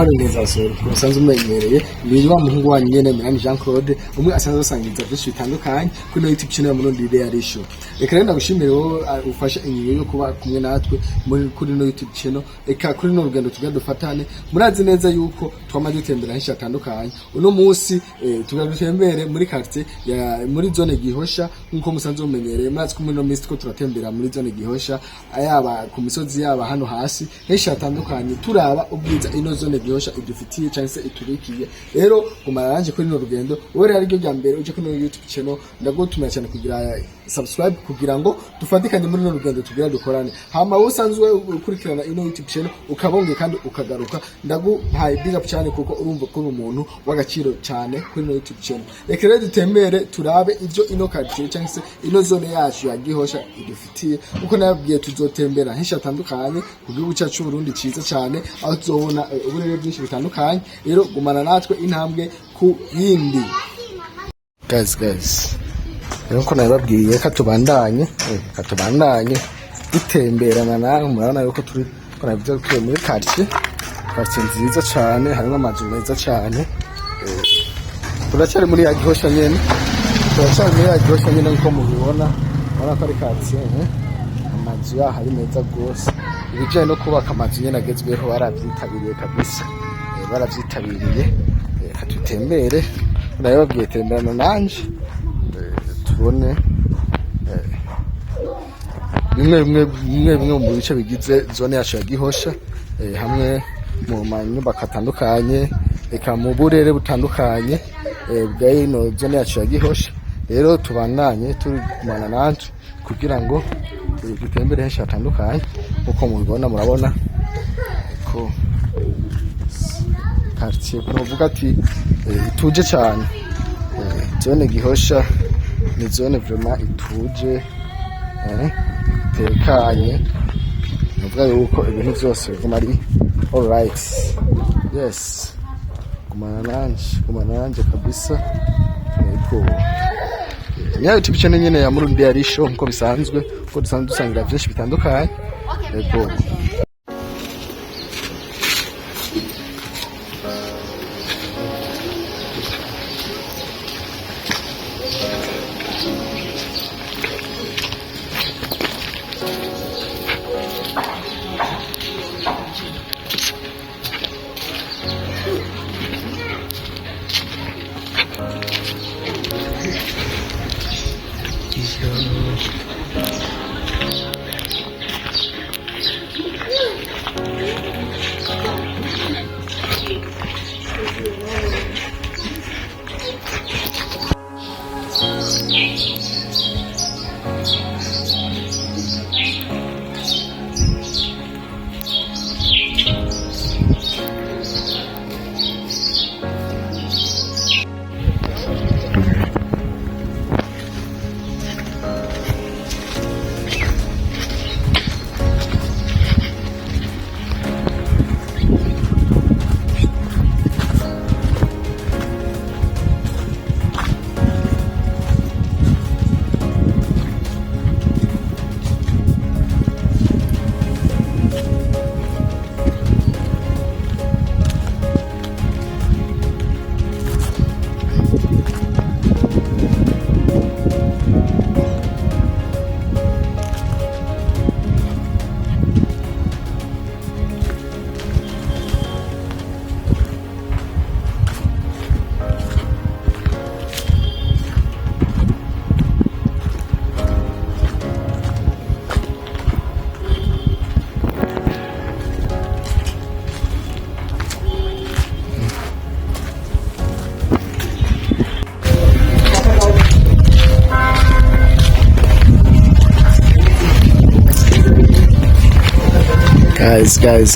amahoro neza sore musanzwe umenyereye ni wa muhungu wanyu nyene Mirani Jean Claude umwe asanzwe asangiza byinshi bitandukanye kuri YouTube channel mu Rundi Daily Show. Reka rero ndagushimire wowe ufasha inyigo yo kuba kumwe natwe muri kuri no YouTube channel. Eka kuri no rugendo tugenda dufatane murazi neza yuko twamaze gutembera henshi hatandukanye. Uno munsi tugenda dutembere muri quartier ya muri zone Gihosha nkuko musanzwe umenyereye murazi ko muri no minsi ko turatembera muri zone Gihosha ayaba ku misozi yaba hano hasi henshi hatandukanye turaba ubwiza ino zone Gihosha idufitiye cyangwa se iturikiye. Rero umaranje kuri no rugendo wowe rero ryo rya mbere uje kuri YouTube channel ndagutumira cyane kugira subscribe kugira ngo dufatikanye muri no rugendo tugira dukorane. Hama usanzwe ukurikirana ino YouTube channel ukabonge kandi ukagaruka ndaguhaye big up cyane kuko urumva ko umuntu w'agaciro cyane kuri no YouTube channel. Reka rero dutembere turabe ivyo ino quartier cyangwa se ino zone yacu ya Gihosha idufitiye uko nabwiye tuzotembera henshi hatandukanye ku gihugu cyacu Burundi ciza cyane aho tuzobona uburere bwinshi bitandukanye. Rero gumana natwe intambwe ku yindi guys rero ko nababwiye katubandanye dutemberana nawe murabona yuko turi konavuze ko muri quartier nziza cyane harimo amazu meza cyane. Turacyari muri ya Gihosha nyene nko mubibona urabona ko ari quartier amazu yaho ari meza rwose. Ibijyanye no kubaka amazu nyene agezweho barabyitabiriye kabisa barabyitabiriye. Katutembere nababwiye temberana nanje tubone bimwe mu bice bigize zone yacu ya Gihosha hamwe mu manyubako atandukanye eka mu burere butandukanye bw'ino zone yacu ya Gihosha. Rero tubandanye turumana nanje kugira ngo dutembere henshi hatandukanye uko mubibona murabona ko quartier kuvuga ati ituje cyane. Zone Gihosha ni zone vraiment ituje tekanye nuvuga yuko ibintu byose biguma ari all right. Yes kumana nanje kabisa. Yego ya YouTube channel nyene ya Murundi Daily Show nko bisanzwe ko dusanzwe dusangira byinshi bitandukanye. Yego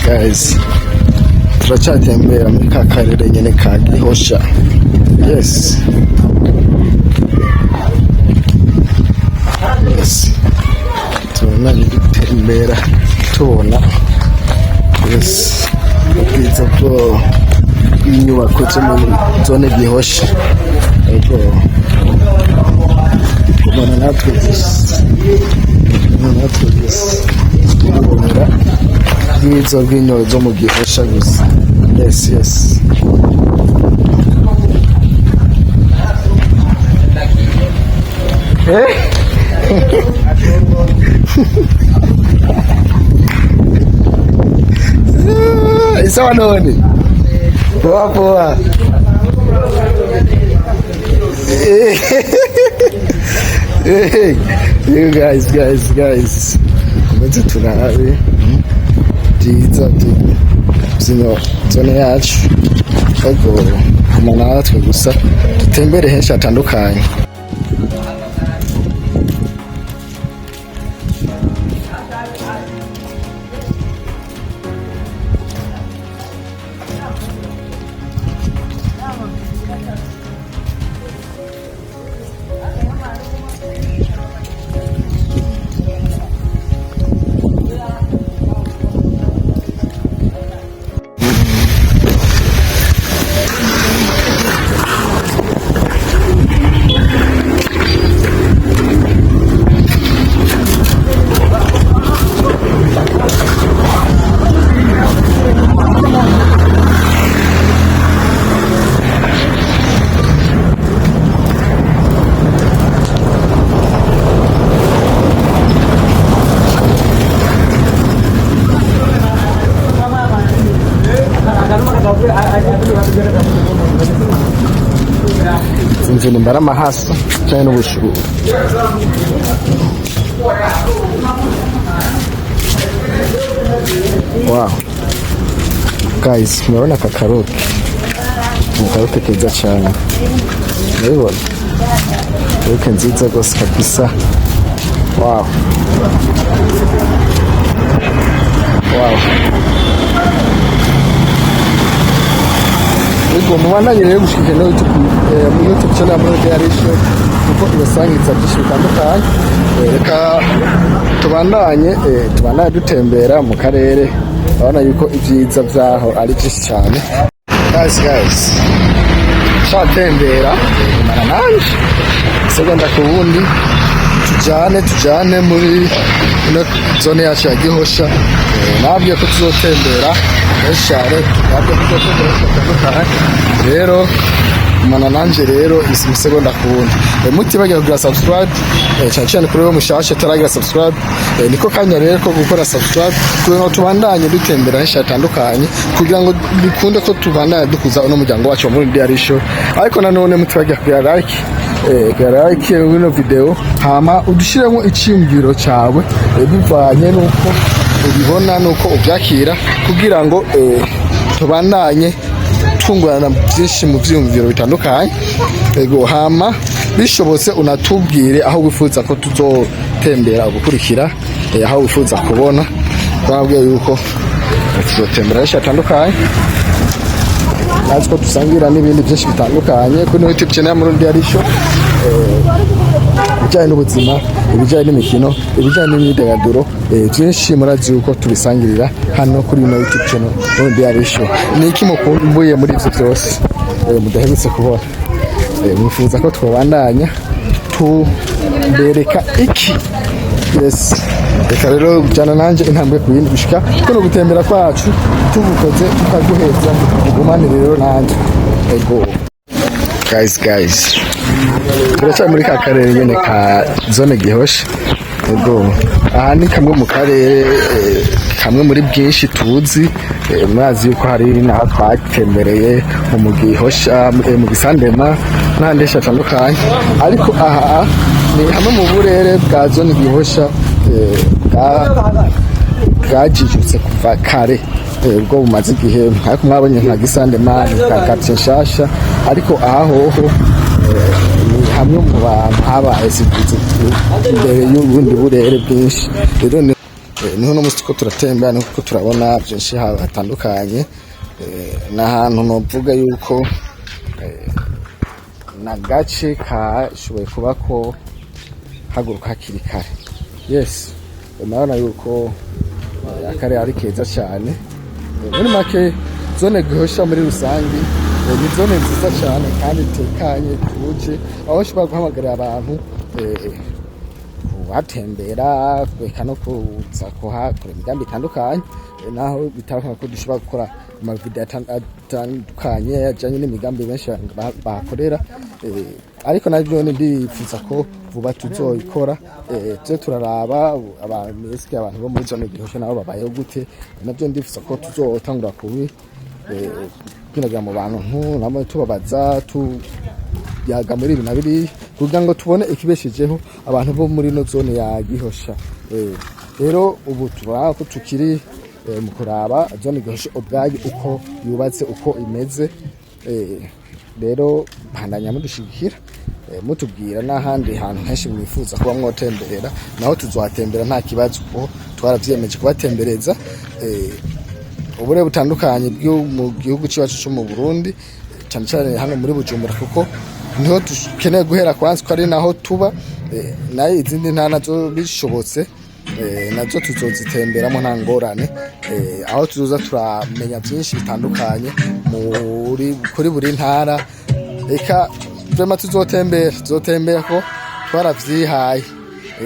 guys turacyatembera muri ka karere nyene ka Gihosha. Yes tunani gutembera tubona ubwiza bwo inyubako zo muri zone Gihosha. Yego kumana natwe ubwiza bw'inyoni zo mu Gihosha gusa. Yes. Isawa none. Poa. Hey, you guys. Komeze turabe. Byiza zino zone yacu. Ego natwe gusa tutembere henshi hatandukanye. Zinzini mbara mahasa cyane n'ubushuru. Wow guys, murabona aka karote keza cyane, murabona karote nziza gose kabisa. Wow. Ego mubandanye rero gushikira no YouTube channel muri Gihosha kuko ibasangitsa byinshi bitandukanye. Reka tubandanye dutembera mu karere, abana yuko ibyiza byaho ari byinshi cyane. Guys tembera mana nanje segonda ku wundi tujane muri ino zone yacu ya Gihosha. Nabwiye ko tuzotembera eshare, nabwiye ko tuzotembera rero mana nanje rero isi segonda ku wundi. Mutibagira kugura subscribe cyane kuri wo mushasha taragira subscribe. Niko kanya rero ko gukora subscribe kugira ngo tubandanye dutembera henshi hatandukanye, kugira ngo bikunde ko tubandanye dukuza uno muryango wacu muri Gihosha. Ariko nanone mutibagira kugira like wino video, hama udushiremo icyumviro cyawe bivanye nuko ubibona nuko ubyakira, kugira ngo tubandanye tungurana byinshi mu byumviro bitandukanye. Ego hama bishobotse unatubwire aho wifuza ko tuzotembera gukurikira, aho wifuza kubona. Twabwiye yuko tuzotembera henshi hatandukanye, natwe dusangira n'ibindi byinshi bitandukanye kuri YouTube channel muri Gihosha. Ibijyanye n'ubuzima, ibijyanye n'imikino, ibijyanye n'imyidagaduro, byinshi murazi yuko tubisangirira hano kuri ino YouTube channel muri Gihosha. Ni iki mukumbuye muri ibyo byose mudaherutse kubona? Mwifuza ko twabandanya tubereka iki? Yes. Reka rero jana nanje intambwe ku yindi gushika kuno gutembera kwacu tubukoze tukaguheza ugumane rero nanje. Ego guys turaca muri ka karere nyene ka zone Gihosha. Ego aha ni kamwe mu karere kamwe muri bwinshi tuzi. Mwazi yuko hari naho twatembereye mu Gihosha, mu Gisandema n'ahandi hatandukanye, ariko aha ni hamwe mu burere bwa zone Gihosha bwajijutse kuva kare, ubwo bumaze igihe ariko mwabonye nka Gisandema kakatse nshasha, ariko aha hoho ni hamwe mu bantu habaye imbere y'ubundi burere bwinshi. Rero niho no musi ko turatembera nuko turabona byinshi hatandukanye. N'ahantu novuga yuko na gace kashoboye kuba ko haguruka hakiri kare. Yes, urabona yuko akare ari keza cyane. Muri make zone Gihosha muri rusange ni zone nziza cyane kandi tekanye tuje, aho ushobora guhamagarira abantu kuhatembera kweka no kuza kuhakora imigambi itandukanye naho bitandukanye ko dushobora gukora amavideo atandukanye ajanye n'imigambi benshi bakorera ariko navyo ndifuza ko vuba tuzoyikora tuze turaraba abantu bo muri zone Gihosha nabo babayeho gute navyo ndifuza ko tuzotangura kubi kwinagira mu bantu namwe tubabaza yaga muri ibi nabiri kugira ngo tubone ikibeshejeho abantu bo muri no zone ya Gihosha rero ubu tubara ko tukiri mu kuraba zone Gihosha ubwayo uko yubatse uko imeze rero bandanya mudushigikira mutubwira n'ahandi hantu henshi mwifuza kuba mwotemberera naho tuzohatembera nta kibazo ko twaravyemeje kubatembereza ubure butandukanye bwo mu gihugu cyacu cyo mu Burundi cyane cyane hano muri Bujumbura kuko niho dukeneye guhera kwanza ko ari naho tuba nayo izindi ntana zo bishobotse nazo tuzozitemberamo nta ngorane aho tuzoza turamenya byinshi bitandukanye kuri buri ntara eka vraiment tuzotembera ko twaravyihaye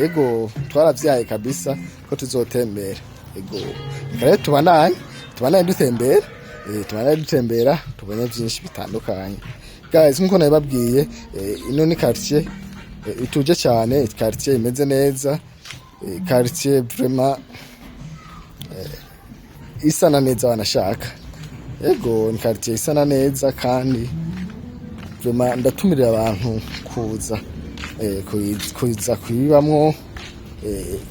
yego twaravyihaye kabisa ko tuzotembera yego rero tubanaye dutembera tubone byinshi bitandukanye guys nkuko nababwiye ino ni quartier ituje cyane quartier imeze neza quartier vraiment isana neza wanashaka yego ni quartier isana neza kandi vraiment ndatumirira abantu kuza kwibamwo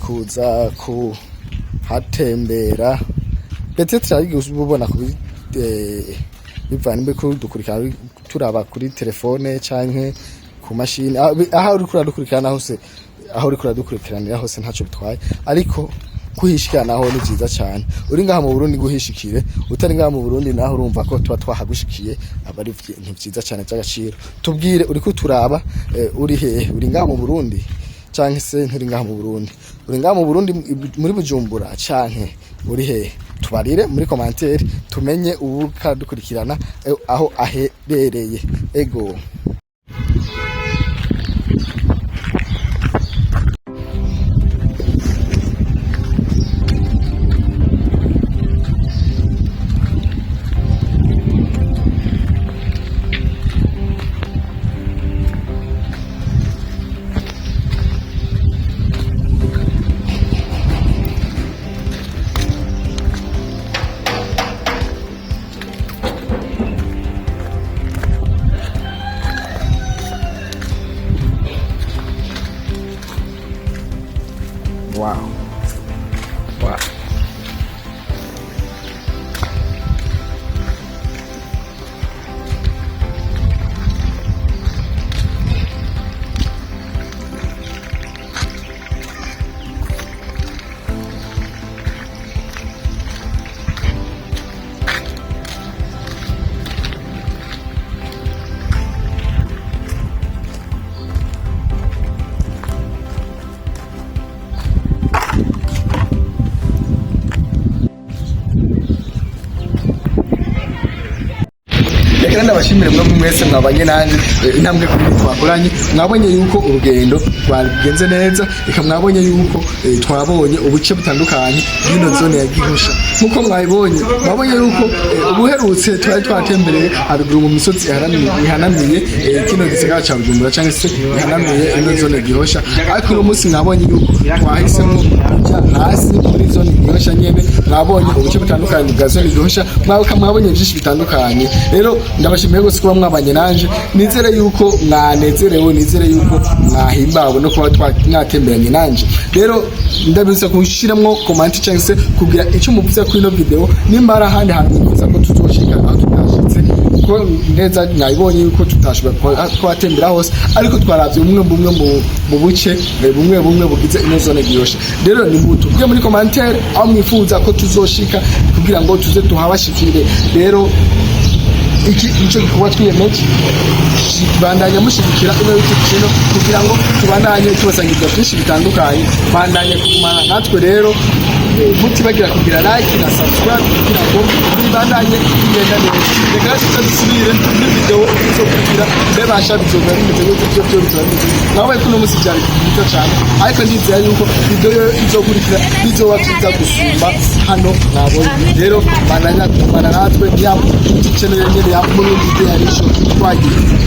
kuza kuhatembera ndetse turabibona kuri bivana imbe ko dukurikirana turaba kuri telefone canke ku mashini aho uri kuradukurikirana hose ntaco bitwaye ariko kuhishikira naho ni byiza cyane uri ngaha mu Burundi guhishikire utari ngaha mu Burundi naho urumva ko tuba twahagushikiye abari byiza cyane by'agaciro tubwire uri kuturaba uri he uri ngaha mu Burundi canke se nturi ngaha mu Burundi uri ngaha mu Burundi muri Bujumbura canke uri he tubarire muri commentaire tumenye ubuka dukurikirana aho aherereye ego wow kandi abashimire mwe mwese mwabanye nanje intambwe kuri twakoranye mwabonye yuko urugendo rwagenze neza eka mwabonye yuko twabonye ubuce butandukanye bino zone ya Gihosha nkuko mwabonye yuko ubuherutse twari twatembereye haruguru mu misozi ihanamiye kino gisagara ca Bujumbura cyangwa se ihanamiye ino zone Gihosha ariko uno munsi mwabonye yuko twahisemo hasi muri zone Gihosha nyene mwabonye ubuce butandukanye bwa zone Gihosha mwabonye byinshi bitandukanye rero ndabashimiye gose kuba mwabanye nanje nizere yuko mwanezerewe nizere yuko mwahimbawe no kuba mwatemberanye nanje rero ndabisa kushiramwo comment cyangwa se kugira icyo muvuze kuri ino video nimbara handi hantu muvuze ko tuzoshika aho tutashitse ko neza nyayibonye yuko tutashobora kwatembera hose ariko twaravye umwe mu buce bumwe bugize ino zone Gihosha rero ni mutu byo muri commentaire aho mwifuza ko tuzoshika kugira ngo tuze tuhabashikire rero iki nico gikuba twiyemeje bandanya mushigikira ino YouTube channel kugira ngo tubandanye tubasangiza byinshi bitandukanye bandanye kumana natwe rero mutibagira kugira like na subscribe kugira ngo bibandanye bigenda neza. Reka rero dusubire muri video zo kugira bebasha bizoga bimeze gutyo byo bitandukanye. Nawe kuno musi cyane bito cyane ariko ndizera yuko video izokurikira bizoba byiza gusumba hano nabonye. Rero bananya natwe ya channel nyene ya muri video yarisho twagiye